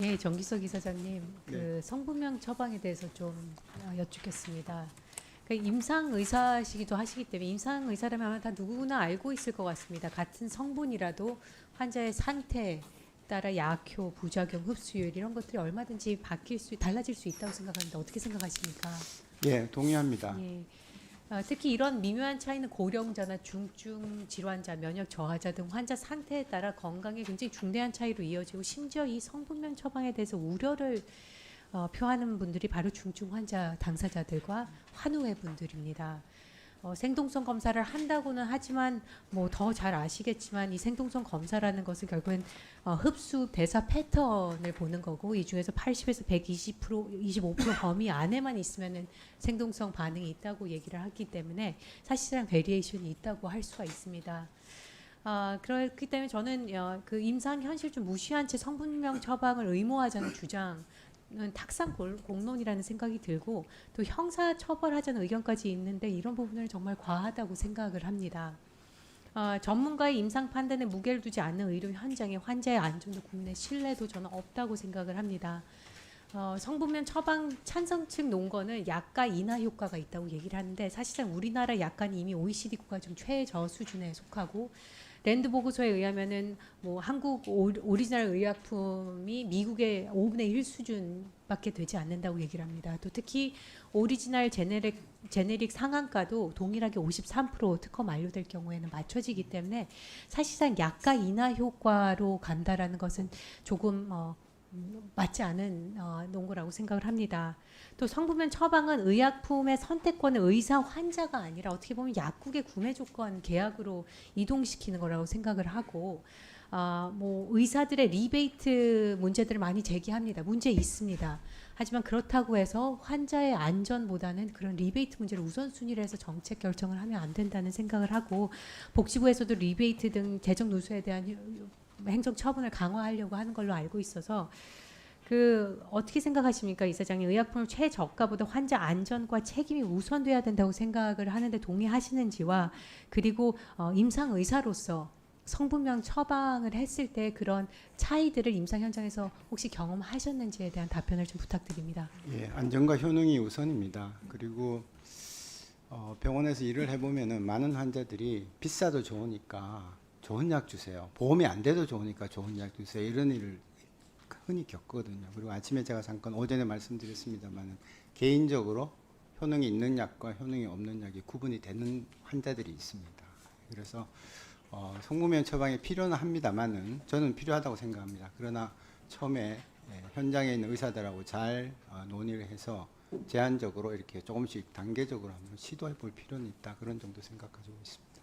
네, 정기석 이사장님, 네. 성분명 처방에 대해서 좀 여쭙겠습니다. 임상 의사시기도 하시기 때문에 임상 의사라면 아마 다 누구나 알고 있을 것 같습니다. 같은 성분이라도 환자의 상태에 따라 약효, 부작용, 흡수율 이런 것들이 얼마든지 달라질 수 있다고 생각하는데 어떻게 생각하십니까? 예, 동의합니다. 예. 특히 이런 미묘한 차이는 고령자나 중증 질환자, 면역 저하자 등 환자 상태에 따라 건강에 굉장히 중대한 차이로 이어지고 심지어 이 성분명 처방에 대해서 우려를 표하는 분들이 바로 중증 환자 당사자들과 환우회 분들입니다. 생동성 검사를 한다고는 하지만 뭐 더 잘 아시겠지만 이 생동성 검사라는 것은 결국엔 흡수 대사 패턴을 보는 거고 이 중에서 80에서 120% 25% 범위 안에만 있으면은 생동성 반응이 있다고 얘기를 하기 때문에 사실상 베리에이션이 있다고 할 수가 있습니다. 그렇기 때문에 저는 그 임상 현실 좀 무시한 채 성분명 처방을 의무화하자는 주장 는 탁상 공론이라는 생각이 들고 또 형사 처벌하자는 의견까지 있는데 이런 부분을 정말 과하다고 생각을 합니다. 전문가의 임상 판단에 무게를 두지 않는 의료 현장에 환자의 안전도 국내 신뢰도 저는 없다고 생각을 합니다. 성분명 처방 찬성 측 논거는 약가 인하 효과가 있다고 얘기를 하는데 사실상 우리나라 약간이 이미 OECD 국가 중 최저 수준에 속하고 랜드 보고서에 의하면은 뭐 한국 오리지널 의약품이 미국의 5분의 1 수준밖에 되지 않는다고 얘기를 합니다. 또 특히 오리지널 제네릭 상한가도 동일하게 53% 특허 만료될 경우에는 맞춰지기 때문에 사실상 약가 인하 효과로 간다라는 것은 조금 맞지 않은 논거라고 생각을 합니다. 또 성분명 처방은 의약품의 선택권은 의사 환자가 아니라 어떻게 보면 약국의 구매 조건 계약으로 이동시키는 거라고 생각을 하고 뭐 의사들의 리베이트 문제들을 많이 제기합니다. 문제 있습니다. 하지만 그렇다고 해서 환자의 안전보다는 그런 리베이트 문제를 우선순위로 해서 정책 결정을 하면 안 된다는 생각을 하고 복지부에서도 리베이트 등 재정 누수에 대한 행정 처분을 강화하려고 하는 걸로 알고 있어서 어떻게 생각하십니까, 이사장님? 의약품을 최저가보다 환자 안전과 책임이 우선돼야 된다고 생각을 하는데 동의하시는지와 그리고 임상 의사로서 성분명 처방을 했을 때 그런 차이들을 임상 현장에서 혹시 경험하셨는지에 대한 답변을 좀 부탁드립니다. 예, 안전과 효능이 우선입니다. 그리고 병원에서 일을 해보면은 많은 환자들이 비싸도 좋으니까 좋은 약 주세요. 보험이 안 돼도 좋으니까 좋은 약 주세요. 이런 일을 흔히 겪거든요. 그리고 아침에 제가 잠깐 오전에 말씀드렸습니다만 개인적으로 효능이 있는 약과 효능이 없는 약이 구분이 되는 환자들이 있습니다. 그래서 성분명 처방이 필요는 합니다만은 저는 필요하다고 생각합니다. 그러나 처음에 현장에 있는 의사들하고 잘 논의를 해서 제한적으로 이렇게 조금씩 단계적으로 한번 시도해 볼 필요는 있다. 그런 정도 생각 가지고 있습니다.